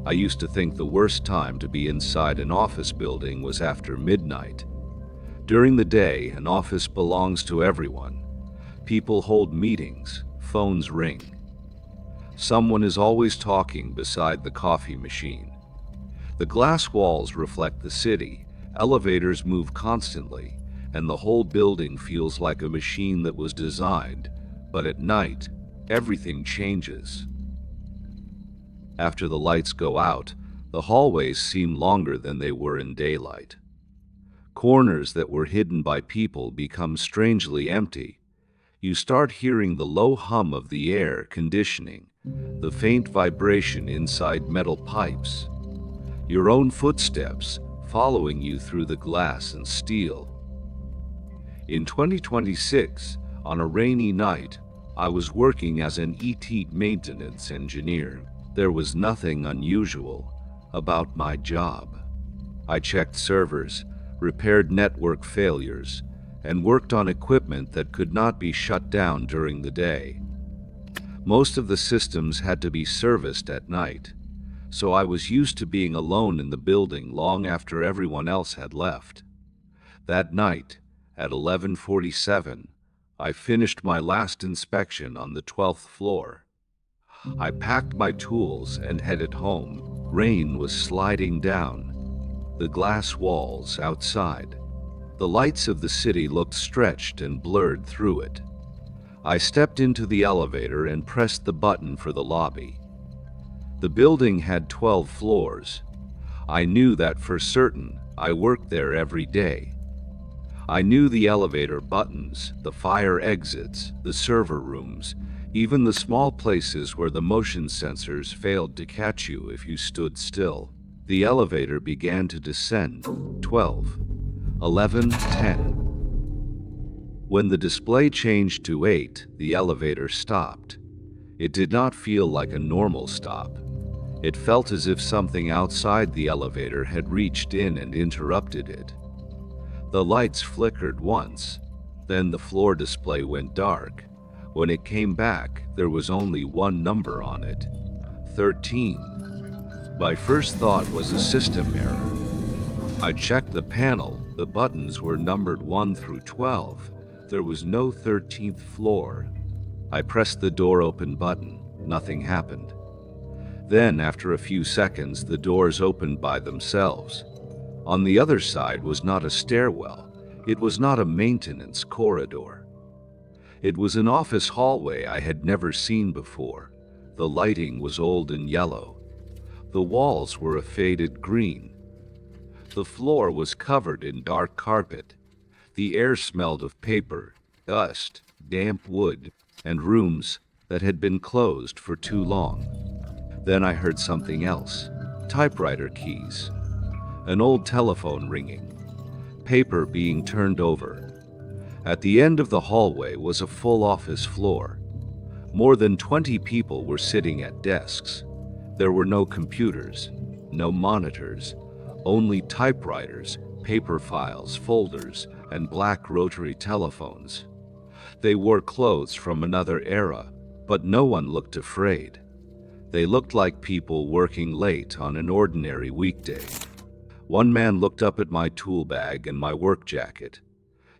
I used to think the worst time to be inside an office building was after midnight. During the day, an office belongs to everyone. People hold meetings, phones ring. Someone is always talking beside the coffee machine. The glass walls reflect the city, elevators move constantly, and the whole building feels like a machine that was designed, but at night, everything changes. After the lights go out, the hallways seem longer than they were in daylight. Corners that were hidden by people become strangely empty. You start hearing the low hum of the air conditioning, the faint vibration inside metal pipes, your own footsteps following you through the glass and steel. In 2026, on a rainy night, I was working as an ET maintenance engineer. There was nothing unusual about my job. I checked servers, repaired network failures, and worked on equipment that could not be shut down during the day. Most of the systems had to be serviced at night, so I was used to being alone in the building long after everyone else had left. That night, at 11:47, I finished my last inspection on the 12th floor. I packed my tools and headed home. Rain was sliding down the glass walls outside. The lights of the city looked stretched and blurred through it. I stepped into the elevator and pressed the button for the lobby. The building had 12 floors. I knew that for certain. I worked there every day. I knew the elevator buttons, the fire exits, the server rooms, even the small places where the motion sensors failed to catch you if you stood still. The elevator began to descend. 12, 11, 10. When the display changed to 8, the elevator stopped. It did not feel like a normal stop. It felt as if something outside the elevator had reached in and interrupted it. The lights flickered once, then the floor display went dark. When it came back, there was only one number on it, 13. My first thought was a system error. I checked the panel. The buttons were numbered 1 through 12. There was no 13th floor. I pressed the door open button. Nothing happened. Then, after a few seconds, the doors opened by themselves. On the other side was not a stairwell. It was not a maintenance corridor. It was an office hallway I had never seen before. The lighting was old and yellow. The walls were a faded green. The floor was covered in dark carpet. The air smelled of paper, dust, damp wood, and rooms that had been closed for too long. Then I heard something else. Typewriter keys. An old telephone ringing. Paper being turned over. At the end of the hallway was a full office floor. More than 20 people were sitting at desks. There were no computers, no monitors, only typewriters, paper files, folders, and black rotary telephones. They wore clothes from another era, but no one looked afraid. They looked like people working late on an ordinary weekday. One man looked up at my tool bag and my work jacket.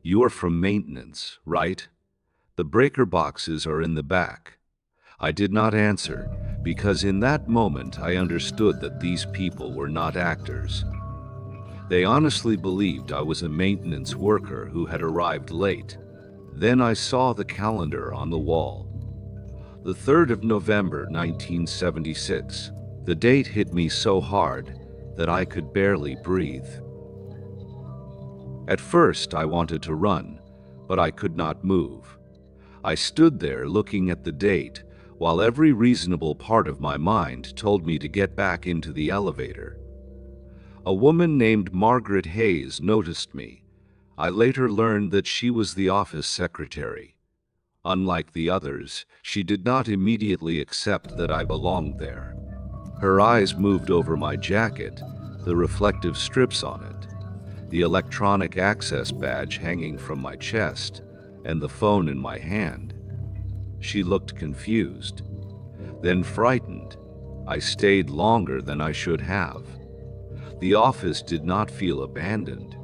"You are from maintenance, right? The breaker boxes are in the back." I did not answer, because in that moment I understood that these people were not actors. They honestly believed I was a maintenance worker who had arrived late. Then I saw the calendar on the wall. The 3rd of November, 1976. The date hit me so hard that I could barely breathe. At first, I wanted to run, but I could not move. I stood there looking at the date, while every reasonable part of my mind told me to get back into the elevator. A woman named Margaret Hayes noticed me. I later learned that she was the office secretary. Unlike the others, she did not immediately accept that I belonged there. Her eyes moved over my jacket, the reflective strips on it, the electronic access badge hanging from my chest, and the phone in my hand. She looked confused. Then, frightened, I stayed longer than I should have. The office did not feel abandoned.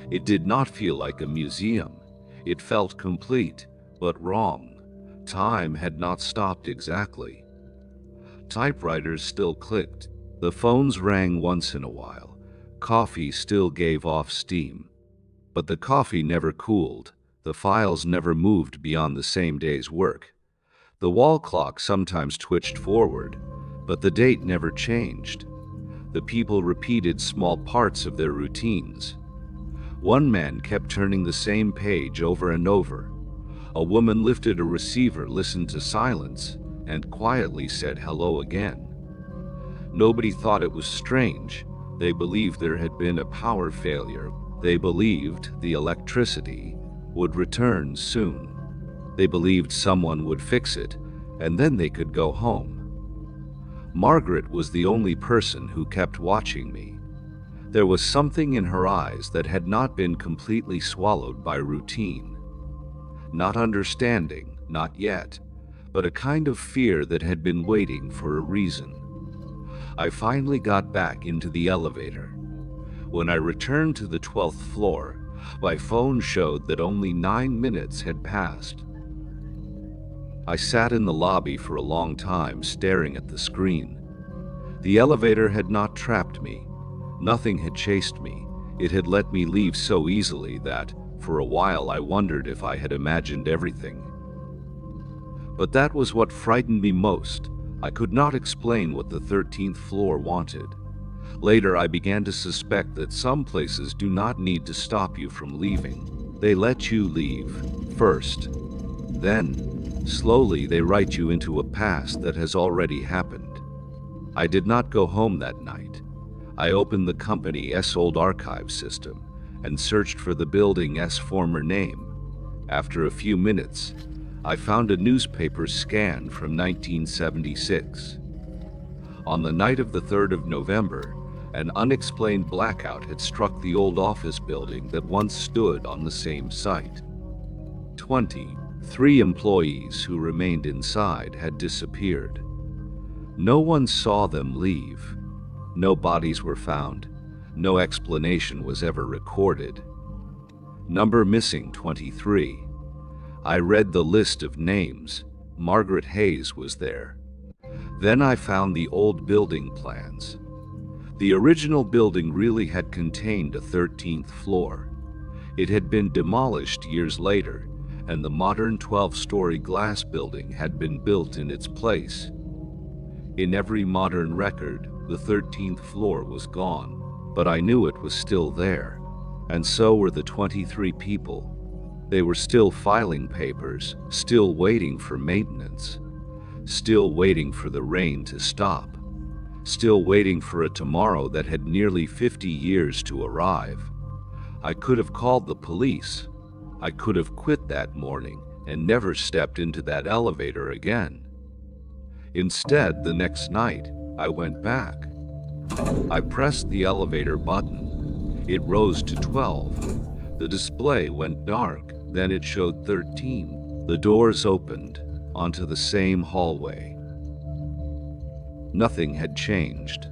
It did not feel like a museum. It felt complete, but wrong. Time had not stopped exactly. Typewriters still clicked. The phones rang once in a while. Coffee still gave off steam. But the coffee never cooled. The files never moved beyond the same day's work. The wall clock sometimes twitched forward, but the date never changed. The people repeated small parts of their routines. One man kept turning the same page over and over. A woman lifted a receiver, listened to silence, and quietly said hello again. Nobody thought it was strange. They believed there had been a power failure. They believed the electricity would return soon. They believed someone would fix it, and then they could go home. Margaret was the only person who kept watching me. There was something in her eyes that had not been completely swallowed by routine. Not understanding, not yet, but a kind of fear that had been waiting for a reason. I finally got back into the elevator. When I returned to the 12th floor, my phone showed that only 9 minutes had passed. I sat in the lobby for a long time, staring at the screen. The elevator had not trapped me. Nothing had chased me. It had let me leave so easily that, for a while, I wondered if I had imagined everything. But that was what frightened me most. I could not explain what the 13th floor wanted. Later, I began to suspect that some places do not need to stop you from leaving. They let you leave first. Then, slowly, they write you into a past that has already happened. I did not go home that night. I opened the company's old archive system and searched for the building's former name. After a few minutes, I found a newspaper scan from 1976. On the night of the 3rd of November, an unexplained blackout had struck the old office building that once stood on the same site. 23 employees who remained inside had disappeared. No one saw them leave. No bodies were found. No explanation was ever recorded. Number missing 23. I read the list of names. Margaret Hayes was there. Then I found the old building plans. The original building really had contained a 13th floor. It had been demolished years later, and the modern 12-story glass building had been built in its place. In every modern record, the 13th floor was gone, but I knew it was still there, and so were the 23 people. They were still filing papers, still waiting for maintenance, still waiting for the rain to stop, still waiting for a tomorrow that had nearly 50 years to arrive. I could have called the police. I could have quit that morning and never stepped into that elevator again. Instead, the next night, I went back. I pressed the elevator button. It rose to 12. The display went dark. Then it showed 13. The doors opened onto the same hallway. Nothing had changed.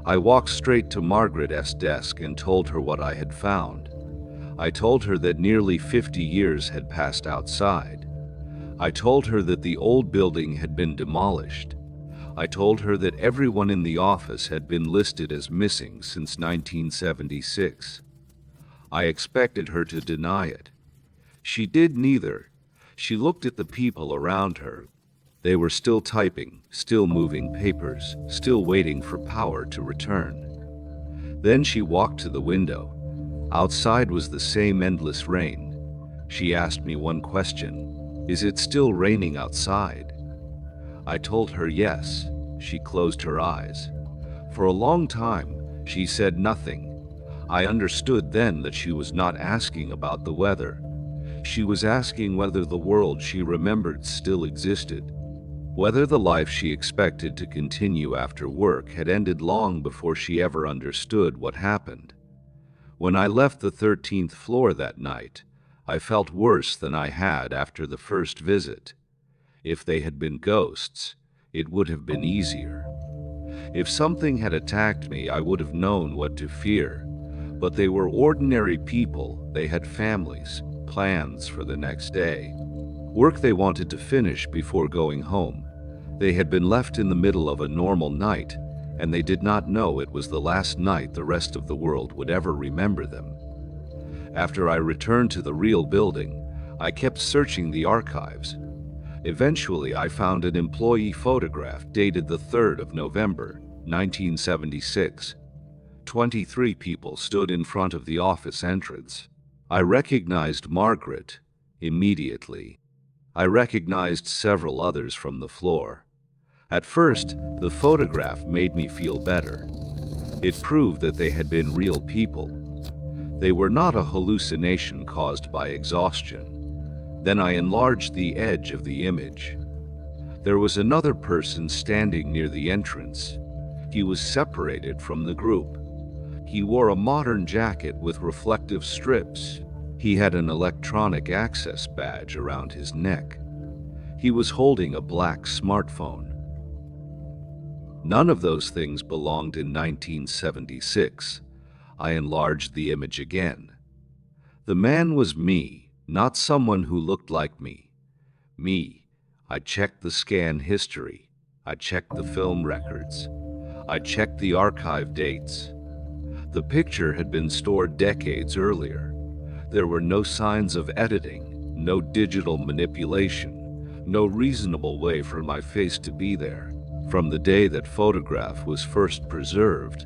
I walked straight to Margaret's desk and told her what I had found. I told her that nearly 50 years had passed outside. I told her that the old building had been demolished. I told her that everyone in the office had been listed as missing since 1976. I expected her to deny it. She did neither. She looked at the people around her. They were still typing, still moving papers, still waiting for power to return. Then she walked to the window. Outside was the same endless rain. She asked me one question: "Is it still raining outside?" I told her yes. She closed her eyes. For a long time, she said nothing. I understood then that she was not asking about the weather. She was asking whether the world she remembered still existed, whether the life she expected to continue after work had ended long before she ever understood what happened. When I left the 13th floor that night, I felt worse than I had after the first visit. If they had been ghosts, it would have been easier. If something had attacked me, I would have known what to fear. But they were ordinary people. They had families, plans for the next day, work they wanted to finish before going home. They had been left in the middle of a normal night, and they did not know it was the last night the rest of the world would ever remember them. After I returned to the real building, I kept searching the archives. Eventually, I found an employee photograph dated the 3rd of November, 1976. 23 people stood in front of the office entrance. I recognized Margaret immediately. I recognized several others from the floor. At first, the photograph made me feel better. It proved that they had been real people. They were not a hallucination caused by exhaustion. Then I enlarged the edge of the image. There was another person standing near the entrance. He was separated from the group. He wore a modern jacket with reflective strips. He had an electronic access badge around his neck. He was holding a black smartphone. None of those things belonged in 1976. I enlarged the image again. The man was me, not someone who looked like me. Me. I checked the scan history. I checked the film records. I checked the archive dates. The picture had been stored decades earlier. There were no signs of editing, no digital manipulation, no reasonable way for my face to be there. From the day that photograph was first preserved,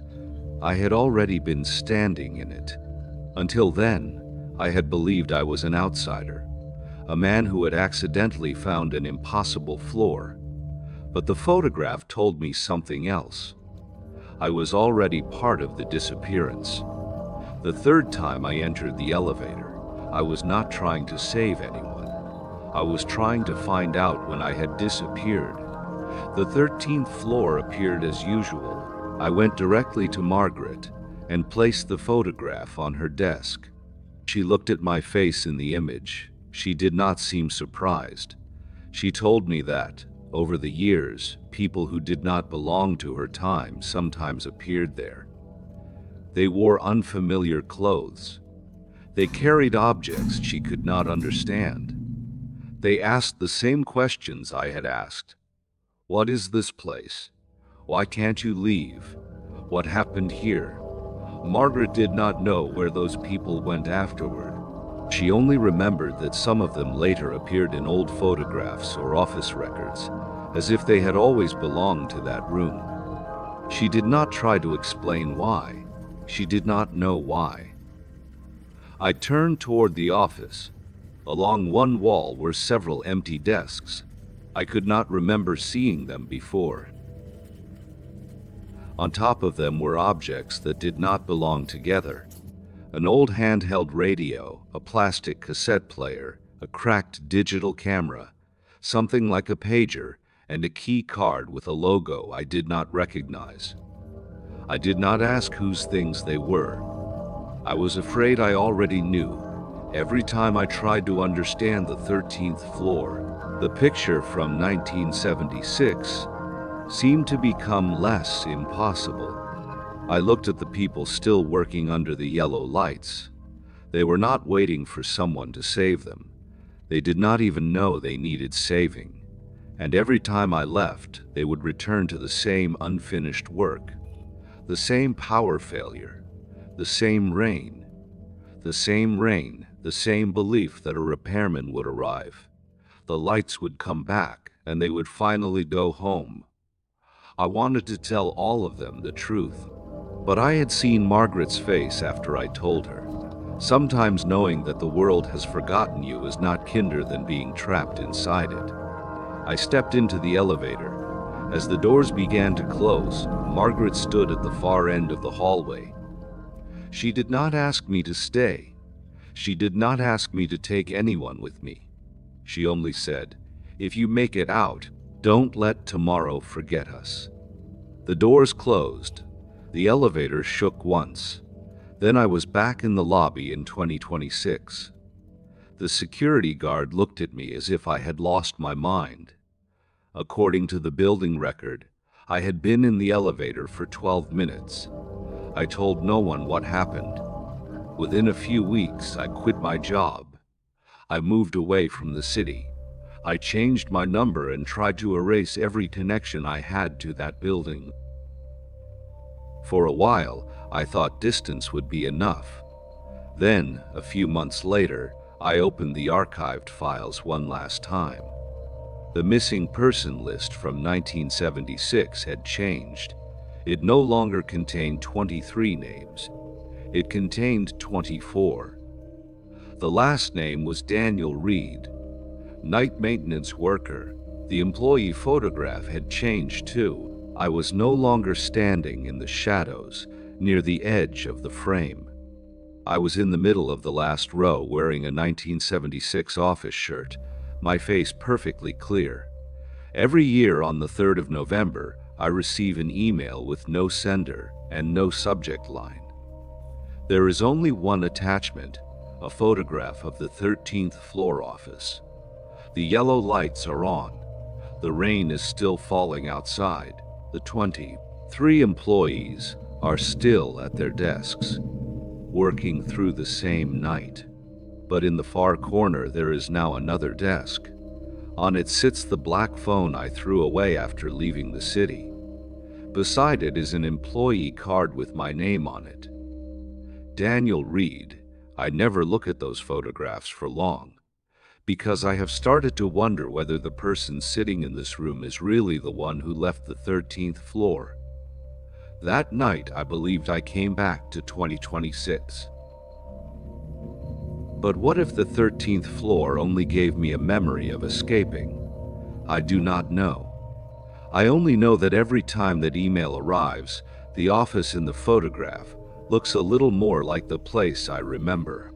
I had already been standing in it. Until then, I had believed I was an outsider, a man who had accidentally found an impossible floor. But the photograph told me something else. I was already part of the disappearance. The third time I entered the elevator, I was not trying to save anyone. I was trying to find out when I had disappeared. The 13th floor appeared as usual. I went directly to Margaret and placed the photograph on her desk. She looked at my face in the image. She did not seem surprised. She told me that, over the years, people who did not belong to her time sometimes appeared there. They wore unfamiliar clothes. They carried objects she could not understand. They asked the same questions I had asked. What is this place? Why can't you leave? What happened here? Margaret did not know where those people went afterward. She only remembered that some of them later appeared in old photographs or office records, as if they had always belonged to that room. She did not try to explain why. She did not know why. I turned toward the office. Along one wall were several empty desks. I could not remember seeing them before. On top of them were objects that did not belong together. An old handheld radio, a plastic cassette player, a cracked digital camera, something like a pager, and a key card with a logo I did not recognize. I did not ask whose things they were. I was afraid I already knew. Every time I tried to understand the 13th floor, the picture from 1976 seemed to become less impossible. I looked at the people still working under the yellow lights. They were not waiting for someone to save them. They did not even know they needed saving. And every time I left, they would return to the same unfinished work, the same power failure, the same rain, the same belief that a repairman would arrive. The lights would come back, and they would finally go home. I wanted to tell all of them the truth, but I had seen Margaret's face after I told her. Sometimes knowing that the world has forgotten you is not kinder than being trapped inside it. I stepped into the elevator. As the doors began to close, Margaret stood at the far end of the hallway. She did not ask me to stay. She did not ask me to take anyone with me. She only said, "If you make it out, don't let tomorrow forget us." The doors closed. The elevator shook once. Then I was back in the lobby in 2026. The security guard looked at me as if I had lost my mind. According to the building record, I had been in the elevator for 12 minutes. I told no one what happened. Within a few weeks, I quit my job. I moved away from the city. I changed my number and tried to erase every connection I had to that building. For a while, I thought distance would be enough. Then, a few months later, I opened the archived files one last time. The missing person list from 1976 had changed. It no longer contained 23 names. It contained 24. The last name was Daniel Reed, night maintenance worker. The employee photograph had changed too. I was no longer standing in the shadows, near the edge of the frame. I was in the middle of the last row wearing a 1976 office shirt, my face perfectly clear. Every year on the 3rd of November, I receive an email with no sender and no subject line. There is only one attachment, a photograph of the 13th floor office. The yellow lights are on. The rain is still falling outside. The 23 employees are still at their desks, working through the same night. But in the far corner there is now another desk. On it sits the black phone I threw away after leaving the city. Beside it is an employee card with my name on it. Daniel Reed. I never look at those photographs for long, because I have started to wonder whether the person sitting in this room is really the one who left the 13th floor. That night, I believed I came back to 2026. But what if the 13th floor only gave me a memory of escaping? I do not know. I only know that every time that email arrives, the office in the photograph looks a little more like the place I remember.